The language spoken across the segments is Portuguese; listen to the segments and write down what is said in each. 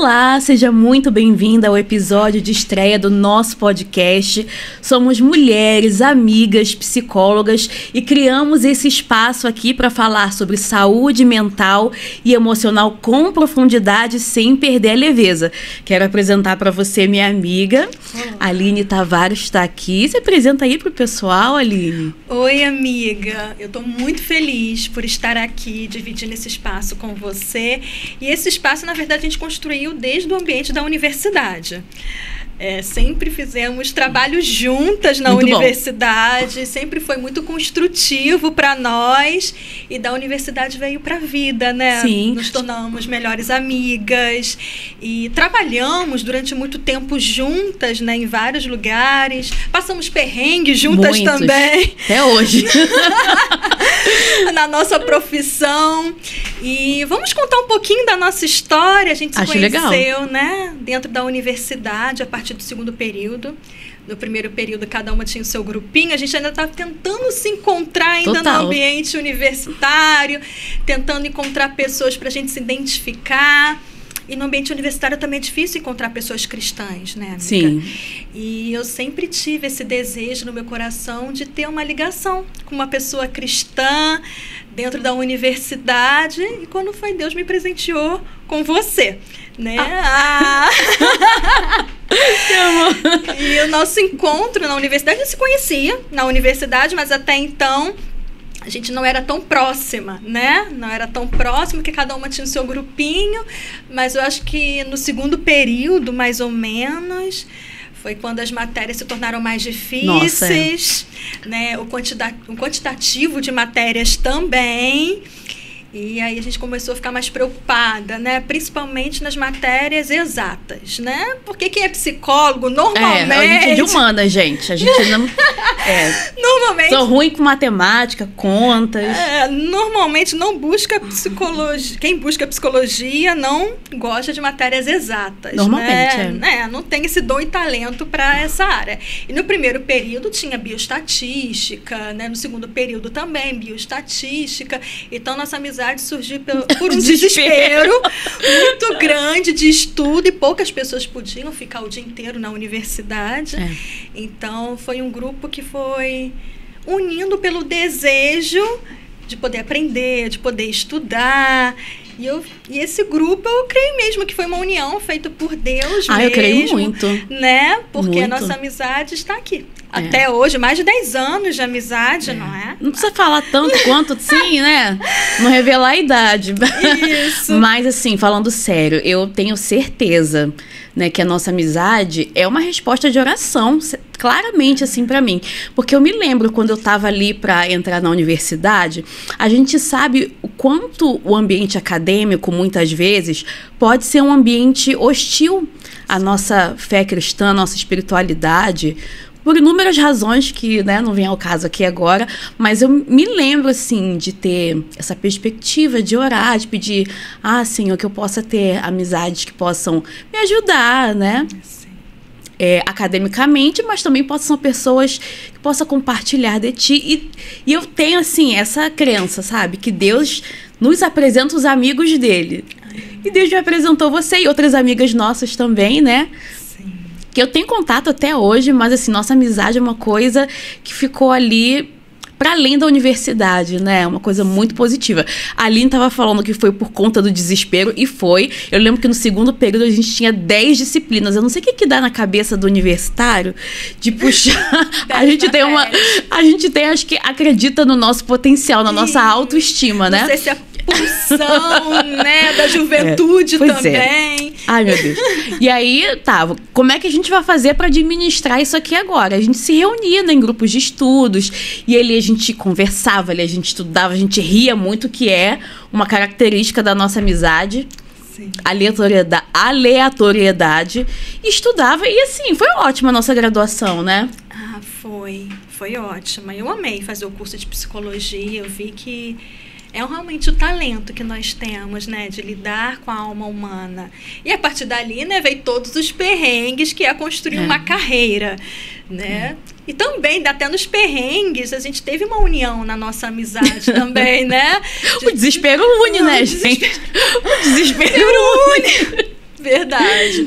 Olá, seja muito bem-vinda ao episódio de estreia do nosso podcast. Somos mulheres, amigas, psicólogas e criamos esse espaço aqui para falar sobre saúde mental e emocional com profundidade, sem perder a leveza. Quero apresentar para você minha amiga, Aline Tavares está aqui. Se apresenta aí pro pessoal, Aline. Oi, amiga. Eu estou muito feliz por estar aqui dividindo esse espaço com você. E esse espaço, na verdade, a gente construiu desde o ambiente da universidade. Sempre fizemos trabalhos juntas na universidade, sempre foi muito construtivo para nós, e da universidade veio para a vida, né? Sim. Nos tornamos melhores amigas e trabalhamos durante muito tempo juntas, né? Em vários lugares, passamos perrengues juntas também. Até hoje. Na nossa profissão. E vamos contar um pouquinho da nossa história. A gente se conheceu, né? Dentro da universidade, a partir do segundo período. No primeiro período, cada uma tinha o seu grupinho. A gente ainda estava tentando se encontrar ainda no ambiente universitário, tentando encontrar pessoas para a gente se identificar. E no ambiente universitário também é difícil encontrar pessoas cristãs, né, amiga? Sim. E eu sempre tive esse desejo no meu coração de ter uma ligação com uma pessoa cristã dentro da universidade. E quando foi, Deus me presenteou com você, né? E o nosso encontro na universidade, a gente se conhecia na universidade, mas até então a gente não era tão próxima, né? Não era tão próxima, porque cada uma tinha o seu grupinho, mas eu acho que no segundo período, mais ou menos, foi quando as matérias se tornaram mais difíceis, né? O quantitativo de matérias também. E aí a gente começou a ficar mais preocupada, né? Principalmente nas matérias exatas, né? Porque quem é psicólogo, normalmente... a gente é de humanas, gente. A gente não... Normalmente... Sou ruim com matemática, contas... normalmente não busca psicologia... Quem busca psicologia não gosta de matérias exatas, normalmente, né? Não tem esse dom e talento para essa área. E no primeiro período tinha bioestatística, né? No segundo período também, bioestatística. Então, nossa amizade surgiu por um desespero muito grande de estudo, e poucas pessoas podiam ficar o dia inteiro na universidade. Então foi um grupo que foi unindo pelo desejo de poder aprender, de poder estudar. E esse grupo, eu creio mesmo que foi uma união feita por Deus mesmo. Eu creio muito. Né? Porque a nossa amizade está aqui. Até hoje, mais de 10 anos de amizade, não é? Não precisa falar tanto quanto, sim, né? Não revelar a idade. Isso. Mas, assim, falando sério, eu tenho certeza, né, que a nossa amizade é uma resposta de oração, claramente, assim, pra mim. Porque eu me lembro, quando eu tava ali pra entrar na universidade, a gente sabe o quanto o ambiente acadêmico, muitas vezes, pode ser um ambiente hostil à nossa fé cristã, à nossa espiritualidade, por inúmeras razões que, né, não vem ao caso aqui agora, mas eu me lembro, assim, de ter essa perspectiva de orar, de pedir, Senhor, que eu possa ter amizades que possam me ajudar, né? Academicamente, mas também possam ser pessoas que possam compartilhar de ti. E eu tenho, assim, essa crença, sabe? Que Deus nos apresenta os amigos dele. E Deus me apresentou você e outras amigas nossas também, né? Que eu tenho contato até hoje, mas assim, nossa amizade é uma coisa que ficou ali para além da universidade, né? Uma coisa muito positiva. A Aline estava falando que foi por conta do desespero, e foi. Eu lembro que no segundo período a gente tinha 10 disciplinas. Eu não sei o que dá na cabeça do universitário de puxar. A gente tem, acho que acredita no nosso potencial, na nossa autoestima, né? Não sei se é pulsão, né, da juventude também. Ai, meu Deus. E aí, como é que a gente vai fazer para administrar isso aqui agora? A gente se reunia, né, em grupos de estudos, e ali a gente conversava, ali a gente estudava, a gente ria muito, que é uma característica da nossa amizade. Sim. Aleatoriedade. E estudava, e assim, foi ótima a nossa graduação, né? Foi ótima. Eu amei fazer o curso de psicologia, eu vi que é realmente o talento que nós temos, né, de lidar com a alma humana. E a partir dali, né, veio todos os perrengues que é construir uma carreira, né? E também, até nos perrengues, a gente teve uma união na nossa amizade também, né? O desespero une, né, gente? O desespero une. Verdade.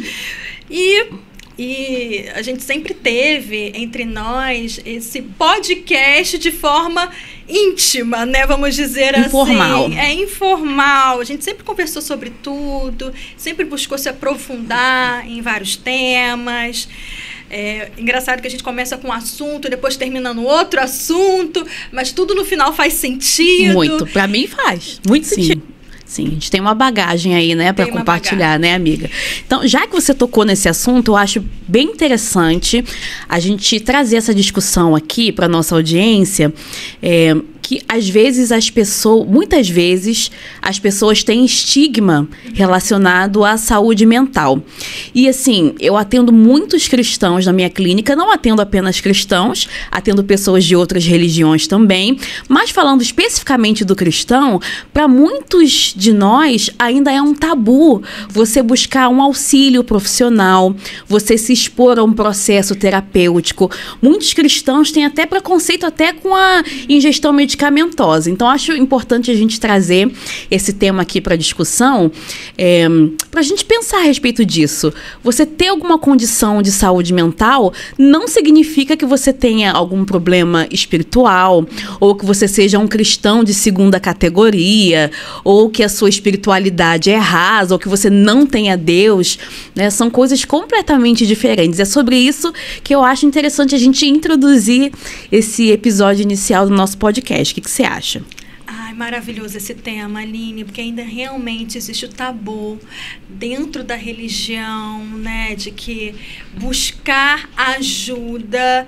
E a gente sempre teve entre nós esse podcast de forma íntima, né? Vamos dizer informal. Assim. É informal. A gente sempre conversou sobre tudo, sempre buscou se aprofundar em vários temas. É engraçado que a gente começa com um assunto, depois termina no outro assunto, mas tudo no final faz sentido. Muito. Pra mim faz. Muito sentido. Sim, a gente tem uma bagagem aí, né, para compartilhar, né, amiga? Então, já que você tocou nesse assunto, eu acho bem interessante a gente trazer essa discussão aqui para nossa audiência, que às vezes muitas vezes, as pessoas têm estigma relacionado à saúde mental. E assim, eu atendo muitos cristãos na minha clínica, não atendo apenas cristãos, atendo pessoas de outras religiões também, mas falando especificamente do cristão, para muitos de nós ainda é um tabu você buscar um auxílio profissional, você se expor a um processo terapêutico. Muitos cristãos têm até preconceito até com a ingestão medicamentosa. Então, acho importante a gente trazer esse tema aqui para discussão, para a gente pensar a respeito disso. Você ter alguma condição de saúde mental não significa que você tenha algum problema espiritual, ou que você seja um cristão de segunda categoria, ou que a sua espiritualidade é rasa, ou que você não tenha Deus, né? São coisas completamente diferentes. É sobre isso que eu acho interessante a gente introduzir esse episódio inicial do nosso podcast. O que você acha? Ai, maravilhoso esse tema, Aline, porque ainda realmente existe o tabu dentro da religião, né, de que buscar ajuda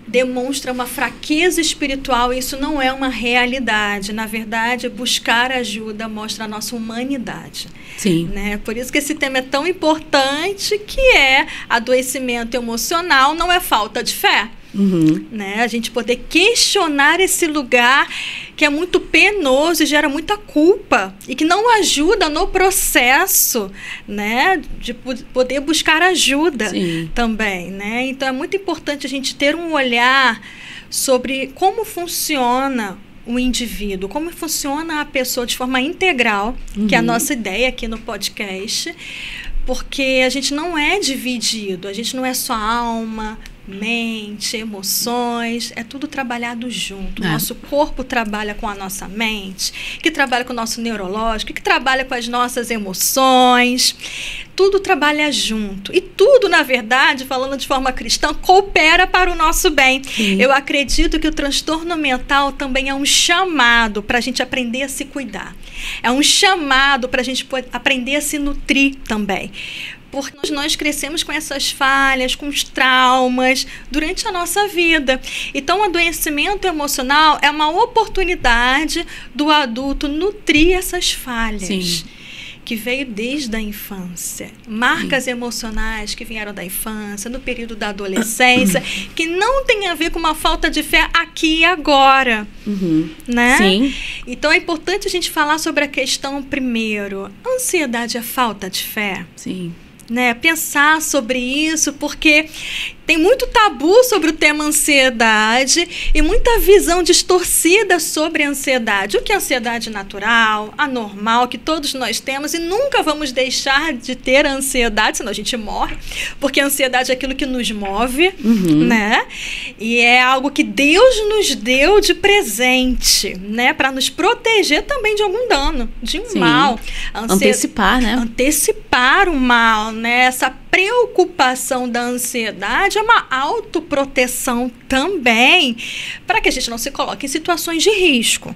demonstra uma fraqueza espiritual, e isso não é uma realidade. Na verdade, buscar ajuda mostra a nossa humanidade. Sim. Né? Por isso que esse tema é tão importante, que é adoecimento emocional, não é falta de fé. Uhum. Né? A gente poder questionar esse lugar que é muito penoso e gera muita culpa e que não ajuda no processo, né, de poder buscar ajuda. Sim. Também, né? Então é muito importante a gente ter um olhar sobre como funciona o indivíduo, como funciona a pessoa de forma integral, que é a nossa ideia aqui no podcast, porque a gente não é dividido, a gente não é só alma, mente, emoções, é tudo trabalhado junto. O nosso corpo trabalha com a nossa mente, que trabalha com o nosso neurológico, que trabalha com as nossas emoções. Tudo trabalha junto. E tudo, na verdade, falando de forma cristã, coopera para o nosso bem. Sim. Eu acredito que o transtorno mental também é um chamado para a gente aprender a se cuidar. É um chamado para a gente aprender a se nutrir também. Porque nós crescemos com essas falhas, com os traumas durante a nossa vida. Então, o adoecimento emocional é uma oportunidade do adulto nutrir essas falhas. Sim. Que veio desde a infância. Marcas emocionais que vieram da infância, no período da adolescência, que não tem a ver com uma falta de fé aqui e agora. Né? Sim. Então, é importante a gente falar sobre a questão primeiro. Ansiedade é falta de fé? Sim. Né? Pensar sobre isso, porque tem muito tabu sobre o tema ansiedade e muita visão distorcida sobre a ansiedade. O que é ansiedade natural, anormal, que todos nós temos, e nunca vamos deixar de ter a ansiedade, senão a gente morre, porque a ansiedade é aquilo que nos move, né? E é algo que Deus nos deu de presente, né? Para nos proteger também de algum dano, de um mal. Antecipar, né? Antecipar o mal, né? Essa preocupação da ansiedade é uma autoproteção também, para que a gente não se coloque em situações de risco.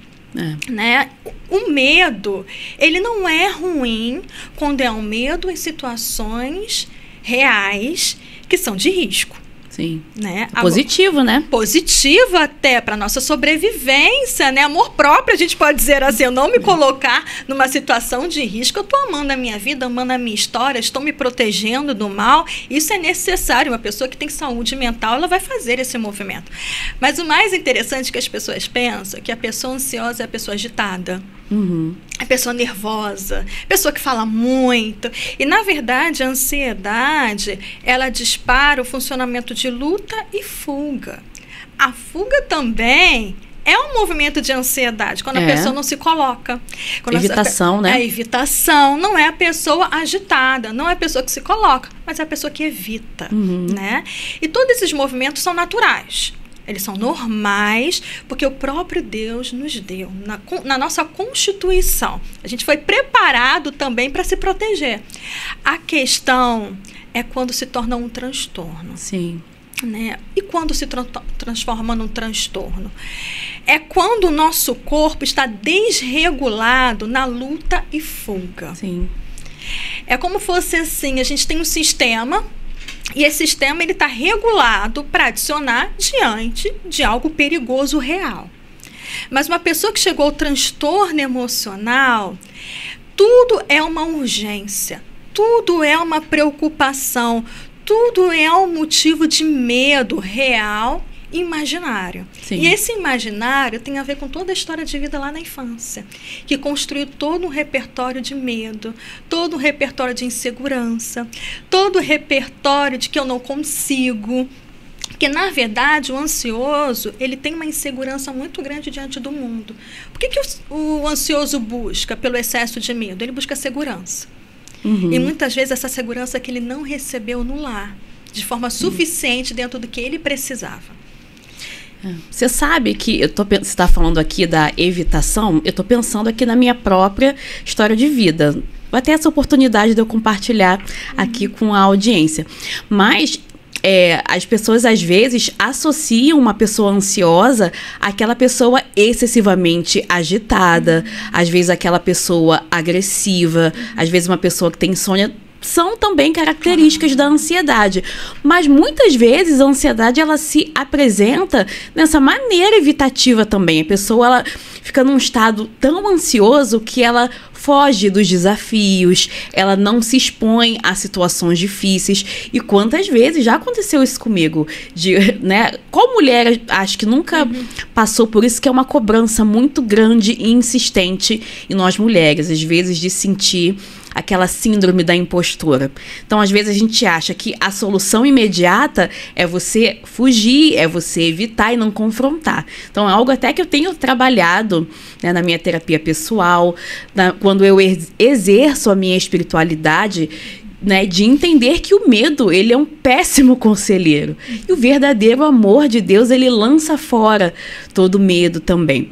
Né? O medo, ele não é ruim quando é um medo em situações reais que são de risco. Sim. Né? Positivo, né? Positivo até para nossa sobrevivência, né? Amor próprio, a gente pode dizer assim, eu não me colocar numa situação de risco, eu estou amando a minha vida, amando a minha história, estou me protegendo do mal. Isso é necessário. Uma pessoa que tem saúde mental, ela vai fazer esse movimento. Mas o mais interessante que as pessoas pensam é que a pessoa ansiosa é a pessoa agitada. A pessoa nervosa, a pessoa que fala muito. E, na verdade, a ansiedade, ela dispara o funcionamento de luta e fuga. A fuga também é um movimento de ansiedade, quando a pessoa não se coloca. Quando evitação, né? É evitação, não é a pessoa agitada, não é a pessoa que se coloca, mas é a pessoa que evita, né? E todos esses movimentos são naturais. Eles são normais, porque o próprio Deus nos deu, na nossa constituição. A gente foi preparado também para se proteger. A questão é quando se torna um transtorno. Sim. Né? E quando se transforma num transtorno? É quando o nosso corpo está desregulado na luta e fuga. Sim. É como fosse assim, a gente tem um sistema, e esse sistema está regulado para adicionar diante de algo perigoso real. Mas uma pessoa que chegou ao transtorno emocional, tudo é uma urgência, tudo é uma preocupação, tudo é um motivo de medo real e imaginário. Sim. E esse imaginário tem a ver com toda a história de vida lá na infância, que construiu todo um repertório de medo, todo um repertório de insegurança, todo o repertório de que eu não consigo. Porque, na verdade, o ansioso, ele tem uma insegurança muito grande diante do mundo. Por que o ansioso busca pelo excesso de medo? Ele busca segurança. E muitas vezes essa segurança que ele não recebeu no lar, de forma suficiente dentro do que ele precisava. Você sabe que você está falando aqui da evitação, eu estou pensando aqui na minha própria história de vida. Vai ter essa oportunidade de eu compartilhar aqui com a audiência. Mas as pessoas às vezes associam uma pessoa ansiosa àquela pessoa excessivamente agitada, às vezes aquela pessoa agressiva, às vezes uma pessoa que tem insônia. São também características da ansiedade. Mas muitas vezes a ansiedade ela se apresenta nessa maneira evitativa também. A pessoa ela fica num estado tão ansioso que ela foge dos desafios, ela não se expõe a situações difíceis. E quantas vezes já aconteceu isso comigo? Né? Qual mulher acho que nunca passou por isso, que é uma cobrança muito grande e insistente em nós mulheres, às vezes de sentir aquela síndrome da impostora. Então, às vezes, a gente acha que a solução imediata é você fugir, é você evitar e não confrontar. Então, é algo até que eu tenho trabalhado, né, na minha terapia pessoal, quando eu exerço a minha espiritualidade, né, de entender que o medo, ele é um péssimo conselheiro. E o verdadeiro amor de Deus, ele lança fora todo medo também.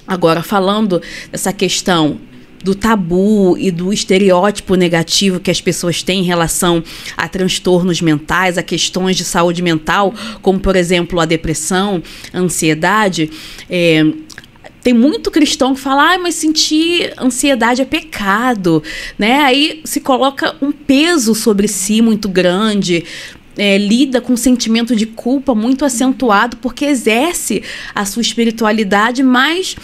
Agora, falando dessa questão do tabu e do estereótipo negativo que as pessoas têm em relação a transtornos mentais, a questões de saúde mental, como, por exemplo, a depressão, a ansiedade. Tem muito cristão que fala, mas sentir ansiedade é pecado, né? Aí se coloca um peso sobre si muito grande, lida com um sentimento de culpa muito acentuado, porque exerce a sua espiritualidade, mas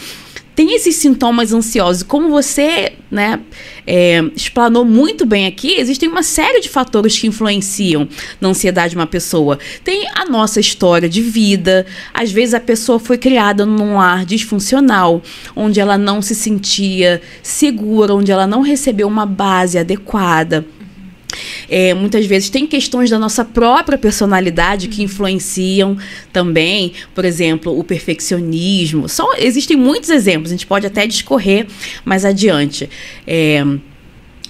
tem esses sintomas ansiosos. Como você, né, explanou muito bem aqui, existem uma série de fatores que influenciam na ansiedade de uma pessoa. Tem a nossa história de vida. Às vezes a pessoa foi criada num lar disfuncional, onde ela não se sentia segura, onde ela não recebeu uma base adequada. Muitas vezes tem questões da nossa própria personalidade que influenciam também, por exemplo, o perfeccionismo. Existem muitos exemplos, a gente pode até discorrer mais adiante.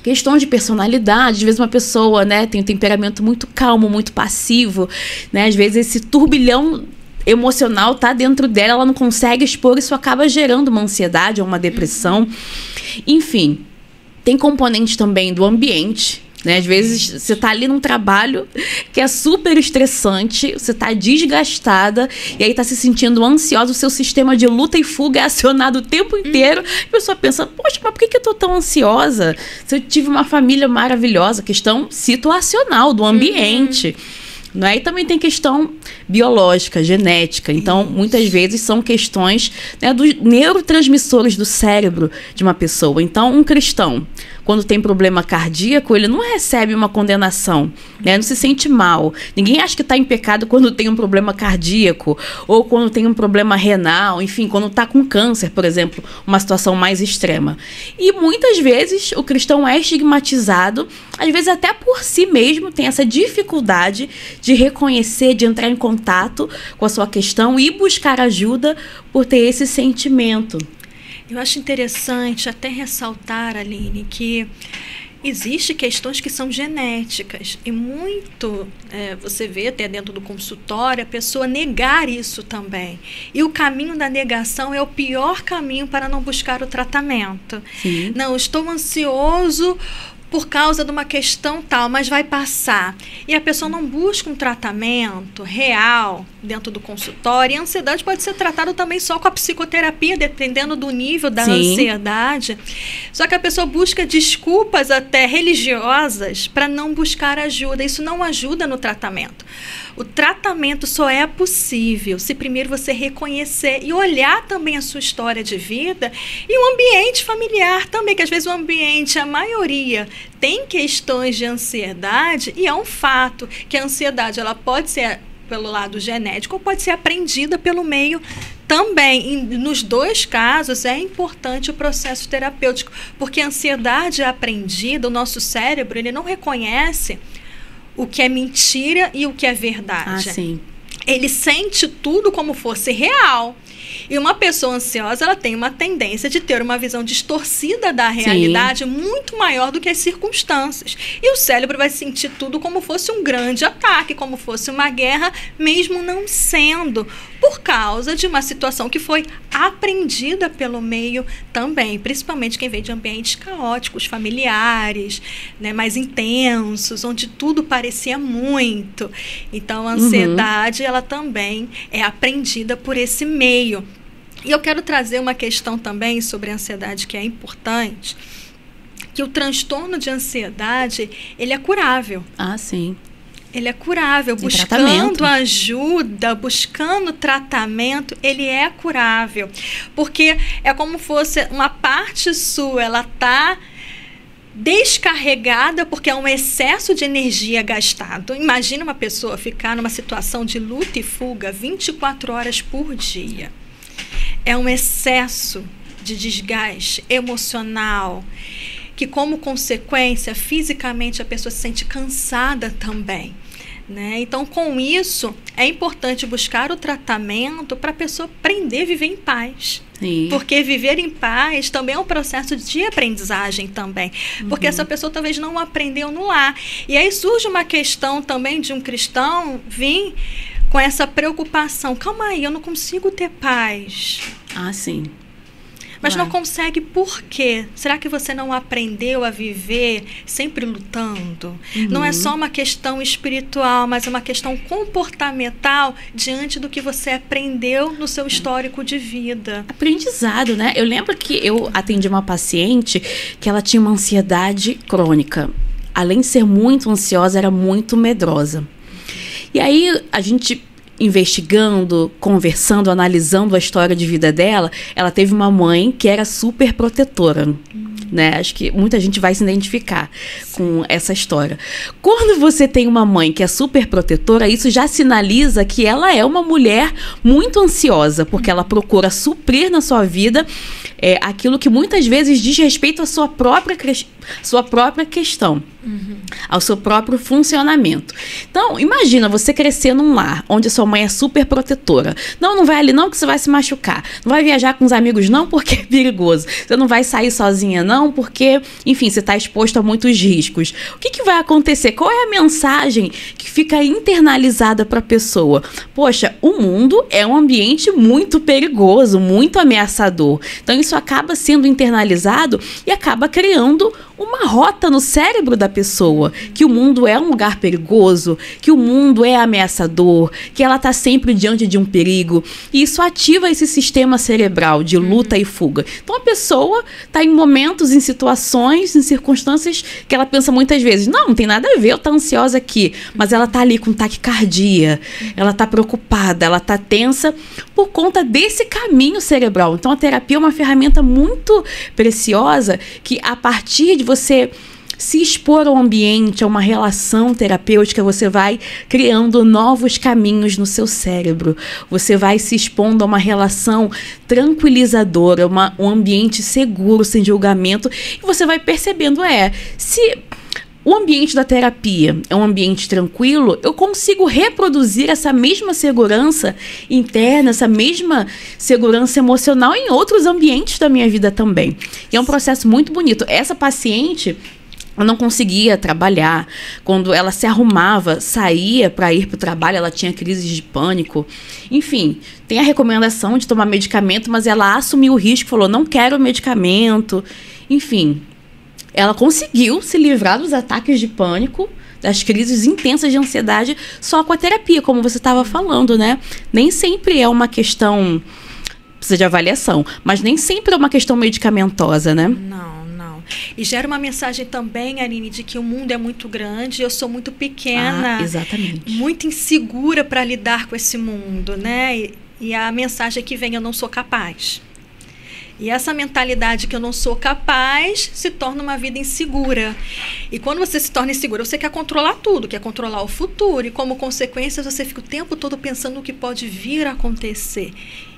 Questões de personalidade, às vezes uma pessoa, né, tem um temperamento muito calmo, muito passivo, né, às vezes esse turbilhão emocional tá dentro dela, ela não consegue expor, isso acaba gerando uma ansiedade ou uma depressão. Enfim, tem componentes também do ambiente, né? Às vezes você tá ali num trabalho que é super estressante, você tá desgastada e aí tá se sentindo ansiosa, o seu sistema de luta e fuga é acionado o tempo inteiro. A pessoa pensa, poxa, mas por que eu tô tão ansiosa? Se eu tive uma família maravilhosa, questão situacional do ambiente. Né? E também tem questão biológica, genética. Então, muitas vezes são questões, né, dos neurotransmissores do cérebro de uma pessoa. Então, um cristão, quando tem problema cardíaco, ele não recebe uma condenação, né? Não se sente mal. Ninguém acha que está em pecado quando tem um problema cardíaco ou quando tem um problema renal, enfim, quando está com câncer, por exemplo, uma situação mais extrema. E muitas vezes o cristão é estigmatizado, às vezes até por si mesmo tem essa dificuldade de reconhecer, de entrar em contato com a sua questão e buscar ajuda por ter esse sentimento. Eu acho interessante até ressaltar, Aline, que existem questões que são genéticas e muito, você vê até dentro do consultório, a pessoa negar isso também. E o caminho da negação é o pior caminho para não buscar o tratamento. Sim. Não, estou ansioso por causa de uma questão tal, mas vai passar. E a pessoa não busca um tratamento real dentro do consultório. E a ansiedade pode ser tratada também só com a psicoterapia, dependendo do nível da ansiedade. Só que a pessoa busca desculpas até religiosas para não buscar ajuda. Isso não ajuda no tratamento. O tratamento só é possível se primeiro você reconhecer e olhar também a sua história de vida e o ambiente familiar também, que às vezes o ambiente, a maioria, tem questões de ansiedade e é um fato que a ansiedade ela pode ser pelo lado genético ou pode ser aprendida pelo meio também. E nos dois casos é importante o processo terapêutico, porque a ansiedade aprendida, o nosso cérebro, ele não reconhece o que é mentira e o que é verdade. Ah, sim. Ele sente tudo como fosse real. E uma pessoa ansiosa, ela tem uma tendência de ter uma visão distorcida da realidade muito maior do que as circunstâncias. E o cérebro vai sentir tudo como fosse um grande ataque, como fosse uma guerra, mesmo não sendo, por causa de uma situação que foi aprendida pelo meio também, principalmente quem vem de ambientes caóticos, familiares, né, mais intensos, onde tudo parecia muito. Então, a ansiedade, ela também é aprendida por esse meio. E eu quero trazer uma questão também sobre a ansiedade que é importante, que o transtorno de ansiedade, ele é curável. Ah, sim. Ele é curável, Tem buscando tratamento. ajuda, buscando tratamento, ele é curável. Porque é como fosse uma parte sua, ela está descarregada porque é um excesso de energia gastado. Imagina uma pessoa ficar numa situação de luta e fuga 24 horas por dia. É um excesso de desgaste emocional, que como consequência, fisicamente, a pessoa se sente cansada também, né? Então, com isso, é importante buscar o tratamento para a pessoa aprender a viver em paz. Sim. Porque viver em paz também é um processo de aprendizagem também. Porque essa pessoa talvez não aprendeu no lar. E aí surge uma questão também de um cristão vir com essa preocupação. Calma aí, eu não consigo ter paz. Ah, sim. Mas não consegue por quê? Será que você não aprendeu a viver sempre lutando? Não é só uma questão espiritual, mas é uma questão comportamental diante do que você aprendeu no seu histórico de vida. Aprendizado, né? Eu lembro que eu atendi uma paciente que ela tinha uma ansiedade crônica. Além de ser muito ansiosa, era muito medrosa. E aí, a gente investigando, conversando, analisando a história de vida dela, ela teve uma mãe que era super protetora, né? Acho que muita gente vai se identificar com essa história. Quando você tem uma mãe que é super protetora, isso já sinaliza que ela é uma mulher muito ansiosa, porque ela procura suprir na sua vida aquilo que muitas vezes diz respeito à sua própria questão, ao seu próprio funcionamento. Então, imagina você crescer num lar onde sua mãe é super protetora. Não vai ali não que você vai se machucar. Não vai viajar com os amigos não porque é perigoso. Você não vai sair sozinha não porque, enfim, você está exposto a muitos riscos. O que vai acontecer? Qual é a mensagem que fica internalizada para a pessoa? Poxa, o mundo é um ambiente muito perigoso, muito ameaçador. Então, isso acaba sendo internalizado e acaba criando uma rota no cérebro da pessoa, que o mundo é um lugar perigoso, que o mundo é ameaçador, que ela está sempre diante de um perigo, e isso ativa esse sistema cerebral de luta e fuga. Então a pessoa está em momentos, em situações, em circunstâncias que ela pensa muitas vezes, não tem nada a ver, eu estou ansiosa aqui, mas ela está ali com taquicardia, ela está preocupada, ela está tensa, por conta desse caminho cerebral. Então a terapia é uma ferramenta muito preciosa que, a partir de você se expor ao ambiente, a uma relação terapêutica, você vai criando novos caminhos no seu cérebro. Você vai se expondo a uma relação tranquilizadora, um ambiente seguro, sem julgamento. E você vai percebendo, se o ambiente da terapia é um ambiente tranquilo, eu consigo reproduzir essa mesma segurança interna, essa mesma segurança emocional em outros ambientes da minha vida também. E é um processo muito bonito. Essa paciente, eu não conseguia trabalhar. Quando ela se arrumava, saía para ir para o trabalho, ela tinha crises de pânico. Enfim, tem a recomendação de tomar medicamento, mas ela assumiu o risco, falou, não quero medicamento. Enfim, ela conseguiu se livrar dos ataques de pânico, das crises intensas de ansiedade, só com a terapia, como você estava falando, né? Nem sempre é uma questão, precisa de avaliação, mas nem sempre é uma questão medicamentosa, né? Não. E gera uma mensagem também, Aline, de que o mundo é muito grande, eu sou muito pequena, exatamente, muito insegura para lidar com esse mundo, né? E a mensagem que vem, eu não sou capaz. E essa mentalidade que eu não sou capaz se torna uma vida insegura. E quando você se torna insegura, você quer controlar tudo, quer controlar o futuro. E como consequência, você fica o tempo todo pensando no que pode vir a acontecer.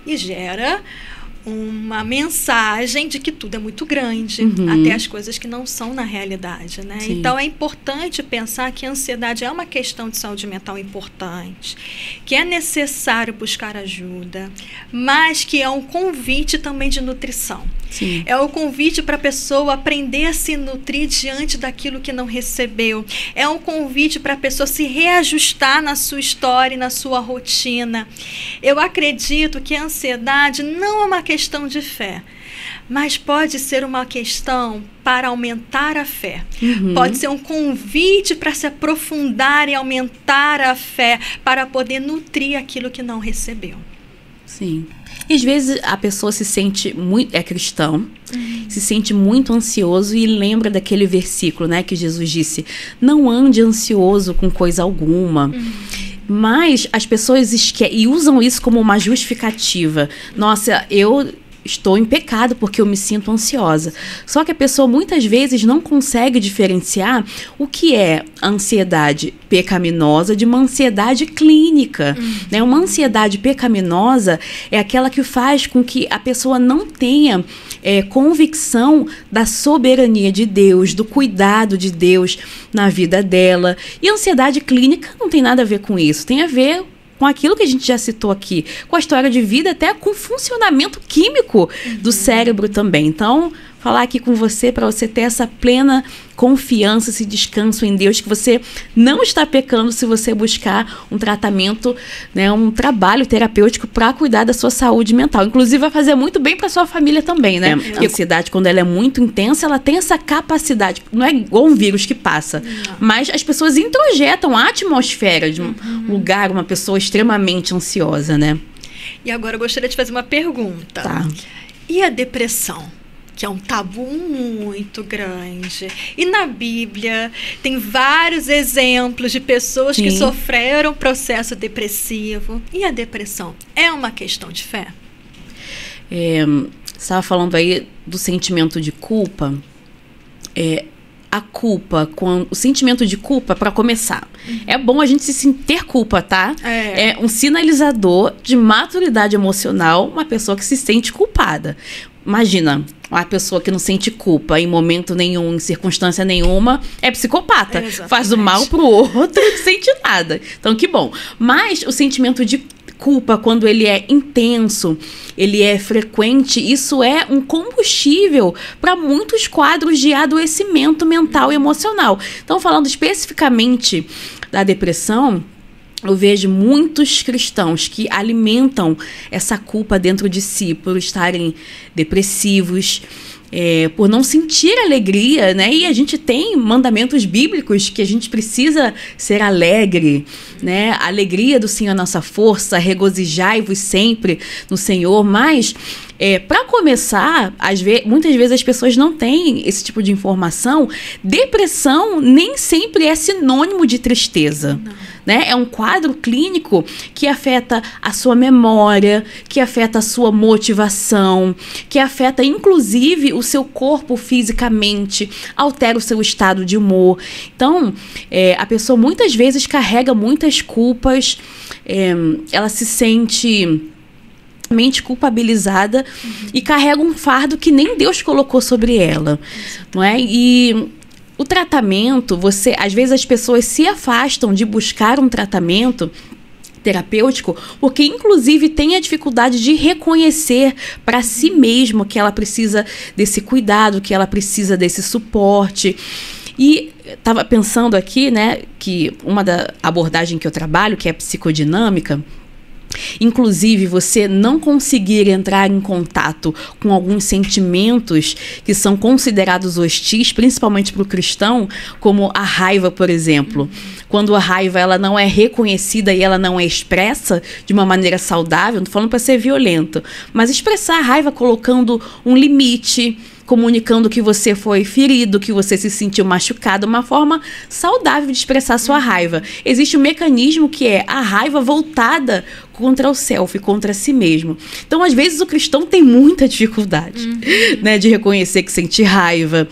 E gera uma mensagem de que tudo é muito grande, até as coisas que não são na realidade, né? Sim. Então é importante pensar que a ansiedade é uma questão de saúde mental importante, que é necessário buscar ajuda, mas que é um convite também de nutrição. Sim. É o convite para a pessoa aprender a se nutrir diante daquilo que não recebeu. É um convite para a pessoa se reajustar na sua história e na sua rotina. Eu acredito que a ansiedade não é uma questão de fé, mas pode ser uma questão para aumentar a fé. Pode ser um convite para se aprofundar e aumentar a fé, para poder nutrir aquilo que não recebeu. Sim. E às vezes a pessoa se sente muito, é cristão, se sente muito ansioso e lembra daquele versículo, né, que Jesus disse, não ande ansioso com coisa alguma. Mas as pessoas e usam isso como uma justificativa. Nossa, eu estou em pecado porque eu me sinto ansiosa. Só que a pessoa muitas vezes não consegue diferenciar o que é ansiedade pecaminosa de uma ansiedade clínica. Né? Uma ansiedade pecaminosa é aquela que faz com que a pessoa não tenha convicção da soberania de Deus, do cuidado de Deus na vida dela. E a ansiedade clínica não tem nada a ver com isso. Tem a ver com aquilo que a gente já citou aqui, com a história de vida, até com o funcionamento químico do cérebro também. Então, falar aqui com você, para você ter essa plena confiança, esse descanso em Deus, que você não está pecando se você buscar um tratamento, né, um trabalho terapêutico para cuidar da sua saúde mental. Inclusive, vai fazer muito bem para sua família também, né? Porque a ansiedade, quando ela é muito intensa, ela tem essa capacidade, não é igual um vírus que passa, mas as pessoas introjetam a atmosfera de um lugar, uma pessoa extremamente ansiosa, né? E agora eu gostaria de fazer uma pergunta. Tá. E a depressão? Que é um tabu muito grande. E na Bíblia tem vários exemplos de pessoas que sofreram processo depressivo. E a depressão é uma questão de fé? Você estava falando aí do sentimento de culpa. A culpa, o sentimento de culpa, para começar, é bom a gente ter culpa, tá? É um sinalizador de maturidade emocional, uma pessoa que se sente culpada. Imagina, uma pessoa que não sente culpa em momento nenhum, em circunstância nenhuma, é psicopata. Faz o mal pro outro e não sente nada. Então, que bom. Mas o sentimento de culpa, quando ele é intenso, ele é frequente, isso é um combustível para muitos quadros de adoecimento mental e emocional. Então, falando especificamente da depressão, eu vejo muitos cristãos que alimentam essa culpa dentro de si por estarem depressivos, por não sentir alegria, né? E a gente tem mandamentos bíblicos que a gente precisa ser alegre, né? A alegria do Senhor é nossa força, regozijai-vos sempre no Senhor, mas Para começar, muitas vezes as pessoas não têm esse tipo de informação. Depressão nem sempre é sinônimo de tristeza. Né? É um quadro clínico que afeta a sua memória, que afeta a sua motivação, que afeta inclusive o seu corpo fisicamente, altera o seu estado de humor. Então, a pessoa muitas vezes carrega muitas culpas, ela se sente culpabilizada e carrega um fardo que nem Deus colocou sobre ela, não é? E o tratamento, às vezes as pessoas se afastam de buscar um tratamento terapêutico porque inclusive tem a dificuldade de reconhecer para si mesmo que ela precisa desse cuidado, que ela precisa desse suporte. E estava pensando aqui, né, que uma da abordagem que eu trabalho, que é a psicodinâmica, inclusive você não conseguir entrar em contato com alguns sentimentos que são considerados hostis, principalmente para o cristão, como a raiva, por exemplo. Quando a raiva ela não é reconhecida e ela não é expressa de uma maneira saudável, não estou falando para ser violento, mas expressar a raiva colocando um limite, comunicando que você foi ferido, que você se sentiu machucado, uma forma saudável de expressar sua raiva. Existe um mecanismo que é a raiva voltada contra o self, contra si mesmo. Então, às vezes, o cristão tem muita dificuldade, né, de reconhecer que sente raiva.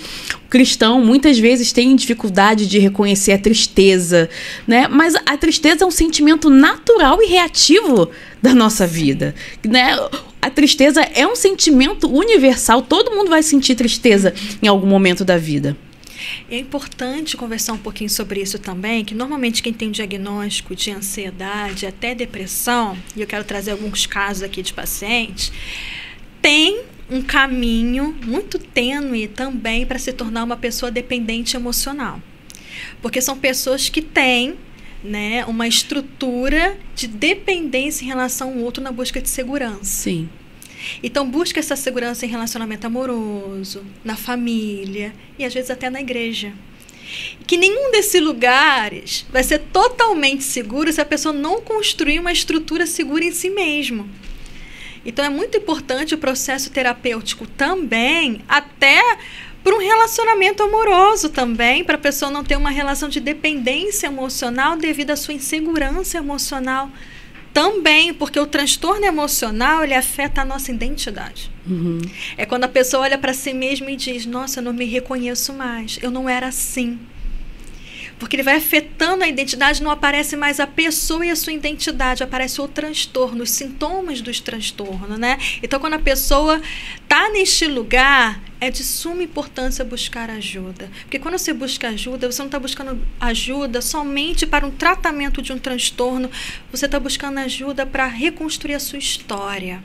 O cristão, muitas vezes, tem dificuldade de reconhecer a tristeza, né? Mas a tristeza é um sentimento natural e reativo da nossa vida, né? A tristeza é um sentimento universal, todo mundo vai sentir tristeza em algum momento da vida. É importante conversar um pouquinho sobre isso também, que normalmente quem tem diagnóstico de ansiedade, até depressão, e eu quero trazer alguns casos aqui de pacientes, tem um caminho muito tênue também para se tornar uma pessoa dependente emocional. Porque são pessoas que têm, né, uma estrutura de dependência em relação ao outro na busca de segurança. Sim. Então busca essa segurança em relacionamento amoroso, na família e às vezes até na igreja. Que nenhum desses lugares vai ser totalmente seguro se a pessoa não construir uma estrutura segura em si mesmo. Então é muito importante o processo terapêutico também, até para um relacionamento amoroso também, para a pessoa não ter uma relação de dependência emocional devido à sua insegurança emocional também, porque o transtorno emocional, ele afeta a nossa identidade. É quando a pessoa olha para si mesma e diz, nossa, eu não me reconheço mais, eu não era assim. Porque ele vai afetando a identidade, não aparece mais a pessoa e a sua identidade, aparece o transtorno, os sintomas dos transtornos, né? Então, quando a pessoa está neste lugar, é de suma importância buscar ajuda. Porque quando você busca ajuda, você não está buscando ajuda somente para um tratamento de um transtorno, você está buscando ajuda para reconstruir a sua história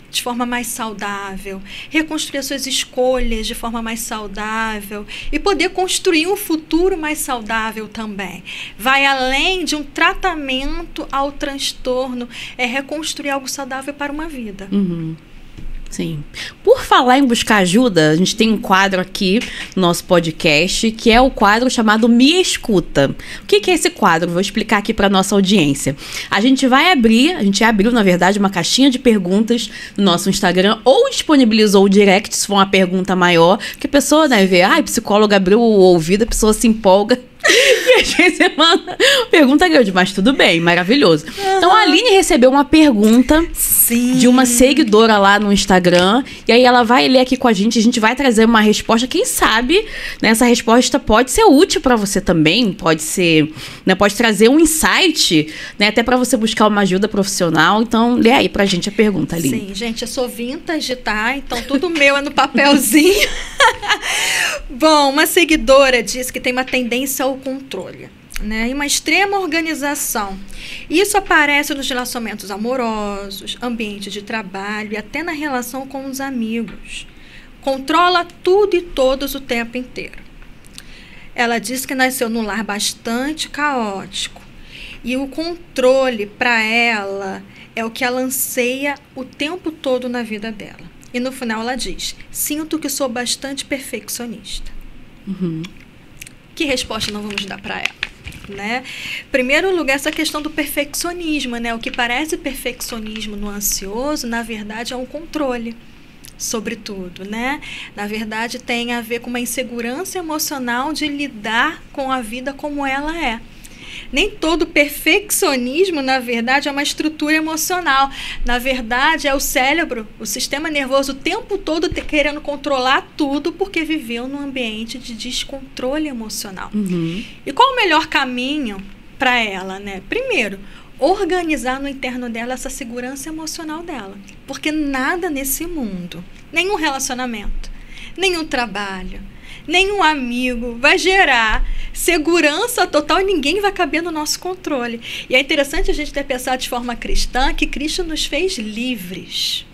de forma mais saudável, reconstruir as suas escolhas de forma mais saudável e poder construir um futuro mais saudável também. Vai além de um tratamento ao transtorno, é reconstruir algo saudável para uma vida. Sim. Por falar em buscar ajuda, a gente tem um quadro aqui no nosso podcast, que é o quadro chamado Me Escuta. O que é esse quadro? Vou explicar aqui para nossa audiência. A gente abriu, na verdade, uma caixinha de perguntas no nosso Instagram, ou disponibilizou o direct, se for uma pergunta maior, que a pessoa, né, vê, psicóloga abriu o ouvido, a pessoa se empolga. E às vezes você manda pergunta grande, mas tudo bem, maravilhoso. Então a Aline recebeu uma pergunta de uma seguidora lá no Instagram, e aí ela vai ler aqui com a gente vai trazer uma resposta, quem sabe, né, essa resposta pode ser útil para você também, pode ser, né, pode trazer um insight, né, até para você buscar uma ajuda profissional. Então lê aí pra gente a pergunta, Aline. Sim, gente, eu sou vintage, tá? Então tudo meu é no papelzinho. Bom, uma seguidora diz que tem uma tendência ao controle, né, e uma extrema organização. Isso aparece nos relacionamentos amorosos, ambiente de trabalho e até na relação com os amigos. Controla tudo e todos o tempo inteiro. Ela diz que nasceu num lar bastante caótico e o controle para ela é o que ela anseia o tempo todo na vida dela. E no final ela diz, sinto que sou bastante perfeccionista. Que resposta não vamos dar para ela? né? Em primeiro lugar, essa questão do perfeccionismo, né? O que parece perfeccionismo no ansioso, na verdade, é um controle sobre tudo, né? Na verdade, tem a ver com uma insegurança emocional de lidar com a vida como ela é. Nem todo perfeccionismo, na verdade, é uma estrutura emocional. Na verdade, é o cérebro, o sistema nervoso, o tempo todo querendo controlar tudo porque viveu num ambiente de descontrole emocional. E qual o melhor caminho para ela, né? Primeiro, organizar no interno dela essa segurança emocional dela. Porque nada nesse mundo, nenhum relacionamento, nenhum trabalho, nenhum amigo vai gerar segurança total e ninguém vai caber no nosso controle. E é interessante a gente ter pensado de forma cristã que Cristo nos fez livres,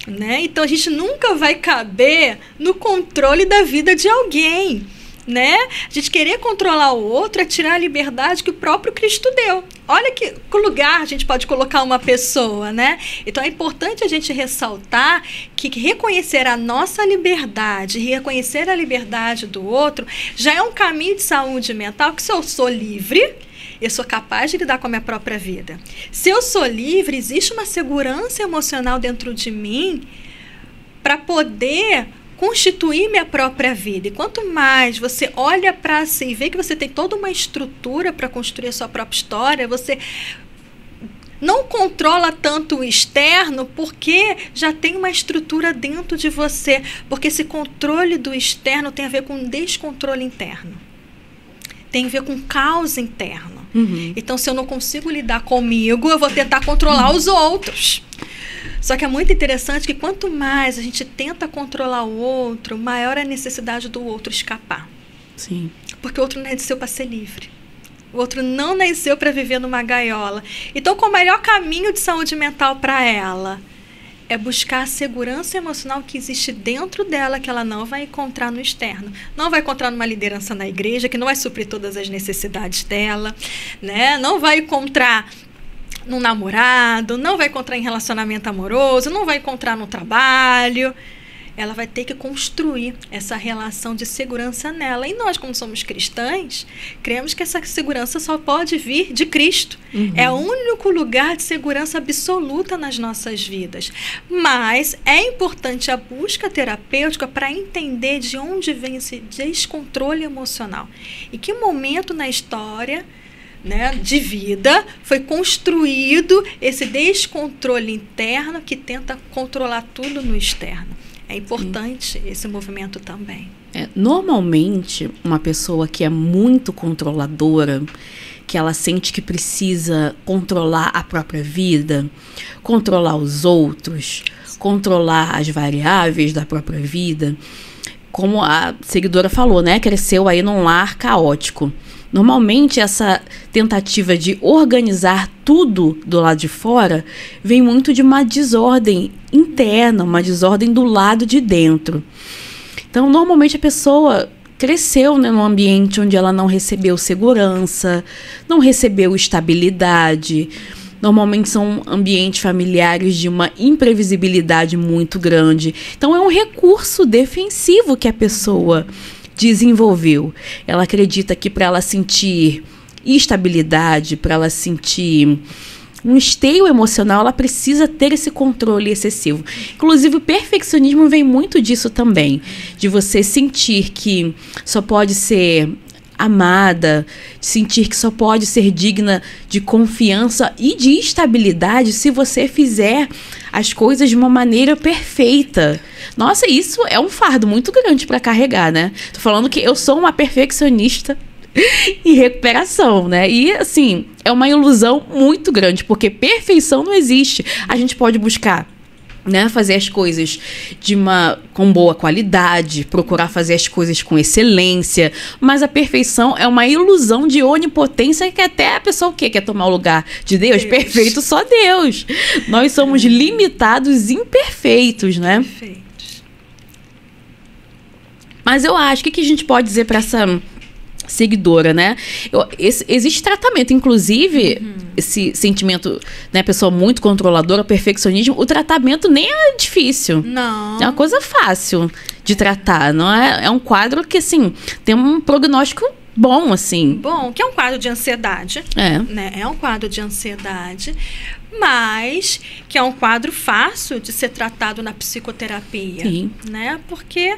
né? Então a gente nunca vai caber no controle da vida de alguém, né? A gente querer controlar o outro é tirar a liberdade que o próprio Cristo deu. Olha que lugar a gente pode colocar uma pessoa, né? Então é importante a gente ressaltar que reconhecer a nossa liberdade e reconhecer a liberdade do outro já é um caminho de saúde mental, que se eu sou livre, eu sou capaz de lidar com a minha própria vida. Se eu sou livre, existe uma segurança emocional dentro de mim para poder constituir minha própria vida. E quanto mais você olha para si e vê que você tem toda uma estrutura para construir a sua própria história, você não controla tanto o externo porque já tem uma estrutura dentro de você. Porque esse controle do externo tem a ver com descontrole interno. Tem a ver com caos interno. Então, se eu não consigo lidar comigo, eu vou tentar controlar os outros. Só que é muito interessante que quanto mais a gente tenta controlar o outro, maior é a necessidade do outro escapar. Sim. Porque o outro não nasceu para ser livre. O outro não nasceu para viver numa gaiola. Então, qual o melhor caminho de saúde mental para ela? É buscar a segurança emocional que existe dentro dela, que ela não vai encontrar no externo. Não vai encontrar numa liderança na igreja, que não vai suprir todas as necessidades dela, né? Não vai encontrar num namorado, não vai encontrar em relacionamento amoroso, não vai encontrar no trabalho. Ela vai ter que construir essa relação de segurança nela. E nós, como somos cristãs, cremos que essa segurança só pode vir de Cristo. É o único lugar de segurança absoluta nas nossas vidas. Mas é importante a busca terapêutica para entender de onde vem esse descontrole emocional. E que momento na história, né, de vida foi construído esse descontrole interno que tenta controlar tudo no externo. É importante esse movimento também. Normalmente, uma pessoa que é muito controladora, que ela sente que precisa controlar a própria vida, controlar os outros, controlar as variáveis da própria vida, como a seguidora falou, né, cresceu aí num lar caótico. Normalmente, essa tentativa de organizar tudo do lado de fora vem muito de uma desordem interna, uma desordem do lado de dentro. Então, normalmente a pessoa cresceu, né, num ambiente onde ela não recebeu segurança, não recebeu estabilidade. Normalmente são ambientes familiares de uma imprevisibilidade muito grande. Então, é um recurso defensivo que a pessoa desenvolveu. Ela acredita que para ela sentir estabilidade, para ela sentir um esteio emocional, ela precisa ter esse controle excessivo. Inclusive, o perfeccionismo vem muito disso também, de você sentir que só pode ser amada, sentir que só pode ser digna de confiança e de estabilidade se você fizer as coisas de uma maneira perfeita. Nossa, isso é um fardo muito grande para carregar, né? Tô falando que eu sou uma perfeccionista em recuperação, né? E, assim, é uma ilusão muito grande, porque perfeição não existe. A gente pode buscar, né, fazer as coisas com boa qualidade, procurar fazer as coisas com excelência, mas a perfeição é uma ilusão de onipotência que até a pessoa quer tomar o lugar de Deus. Perfeito só Deus. Nós somos limitados, imperfeitos, né? Perfeitos. Mas eu acho, o que a gente pode dizer para essa seguidora, né? Existe tratamento, inclusive, esse sentimento, né, pessoa muito controladora, perfeccionismo, o tratamento nem é difícil. Não. É uma coisa fácil de tratar, não é? É um quadro que, assim, tem um prognóstico bom, assim. Bom, que é um quadro de ansiedade. É. Né? É um quadro de ansiedade, mas que é um quadro fácil de ser tratado na psicoterapia. Sim. Né? Porque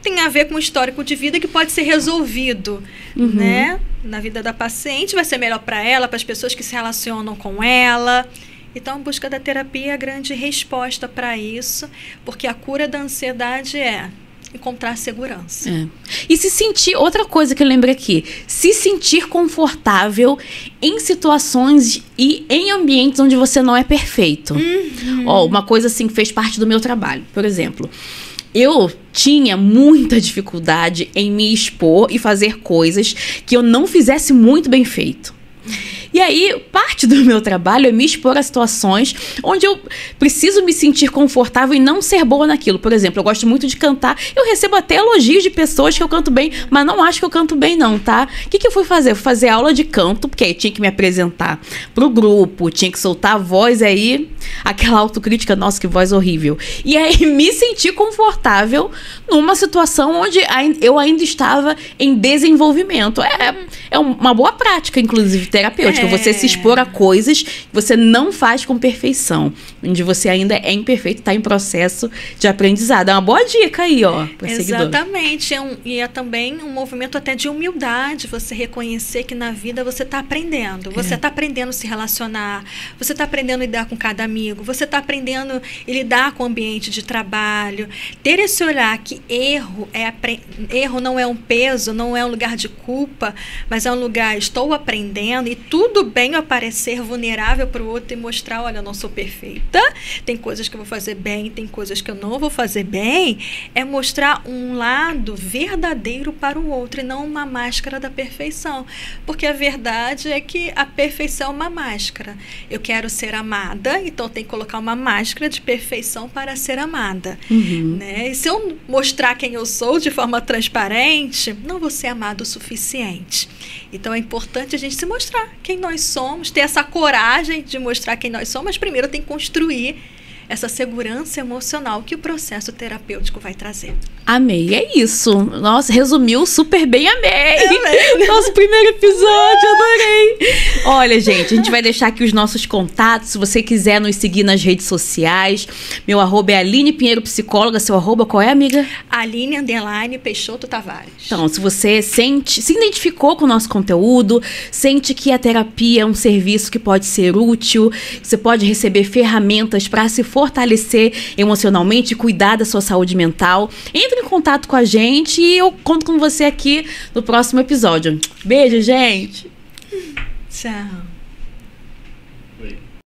tem a ver com o histórico de vida que pode ser resolvido, né? Na vida da paciente, vai ser melhor para ela, para as pessoas que se relacionam com ela. Então, a busca da terapia é a grande resposta para isso, porque a cura da ansiedade é encontrar segurança. É. E se sentir, outra coisa que eu lembrei aqui, se sentir confortável em situações e em ambientes onde você não é perfeito. Ó, uma coisa assim que fez parte do meu trabalho, por exemplo. Eu tinha muita dificuldade em me expor e fazer coisas que eu não fizesse muito bem feito. E aí, parte do meu trabalho é me expor a situações onde eu preciso me sentir confortável e não ser boa naquilo. Por exemplo, eu gosto muito de cantar. Eu recebo até elogios de pessoas que eu canto bem, mas não acho que eu canto bem não, tá? O que eu fui fazer? Eu fui fazer aula de canto, porque aí tinha que me apresentar pro grupo, tinha que soltar a voz aí, aquela autocrítica, nossa, que voz horrível. E aí, me senti confortável numa situação onde eu ainda estava em desenvolvimento. É uma boa prática, inclusive, terapêutica. Você se expor a coisas que você não faz com perfeição. Onde você ainda é imperfeito, está em processo de aprendizado. É uma boa dica aí, ó, para seguidor. Exatamente. E é também um movimento até de humildade. Você reconhecer que na vida você está aprendendo. Você está aprendendo a se relacionar. Você está aprendendo a lidar com cada amigo. Você está aprendendo a lidar com o ambiente de trabalho. Ter esse olhar que erro não é um peso, não é um lugar de culpa, mas é um lugar, estou aprendendo, e tudo bem eu aparecer vulnerável para o outro e mostrar, olha, eu não sou perfeita, tem coisas que eu vou fazer bem, tem coisas que eu não vou fazer bem, é mostrar um lado verdadeiro para o outro e não uma máscara da perfeição, porque a verdade é que a perfeição é uma máscara. Eu quero ser amada, então tem que colocar uma máscara de perfeição para ser amada, né? E se eu mostrar quem eu sou de forma transparente, não vou ser amado o suficiente. Então é importante a gente se mostrar quem nós somos, ter essa coragem de mostrar quem nós somos, mas primeiro tem que construir essa segurança emocional que o processo terapêutico vai trazer. Amei, é isso. Nossa, resumiu super bem, amei. Nosso primeiro episódio, adorei. Olha, gente, a gente vai deixar aqui os nossos contatos. Se você quiser nos seguir nas redes sociais, meu arroba é Aline Pinheiro Psicóloga. Seu arroba qual é, amiga? Aline_Peixoto Tavares. Então, se você se identificou com o nosso conteúdo, sente que a terapia é um serviço que pode ser útil, você pode receber ferramentas para se fortalecer emocionalmente e cuidar da sua saúde mental, entre em contato com a gente e eu conto com você aqui no próximo episódio. Beijo, gente! Tchau! Oi.